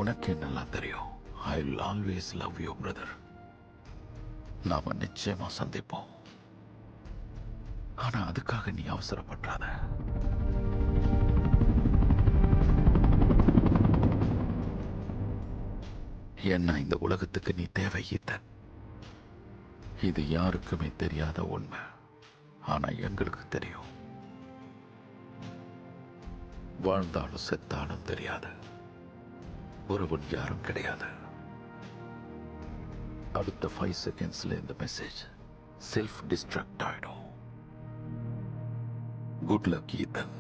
உனக்கு நல்லா தெரியும். I will always love you brother. நாம நிச்சயமா சந்திப்போம். ஆனா அதுக்காக நீ அவசரப்படாத. என்ன இந்த உலகத்துக்கு நீ தேவை ஈத்தன். இது யாருக்குமே தெரியாத உண்மை. ஆனா எங்களுக்கு தெரியும். வாழ்ந்தாலும் செத்தாலும் தெரியாது ஒருவன் யாரும் கிடையாது. அடுத்த 5 செகண்ட்ஸ்ல இந்த மெசேஜ் செல்ஃப் டிஸ்ட்ரக்ட் ஆயிடும். Good luck Ethan.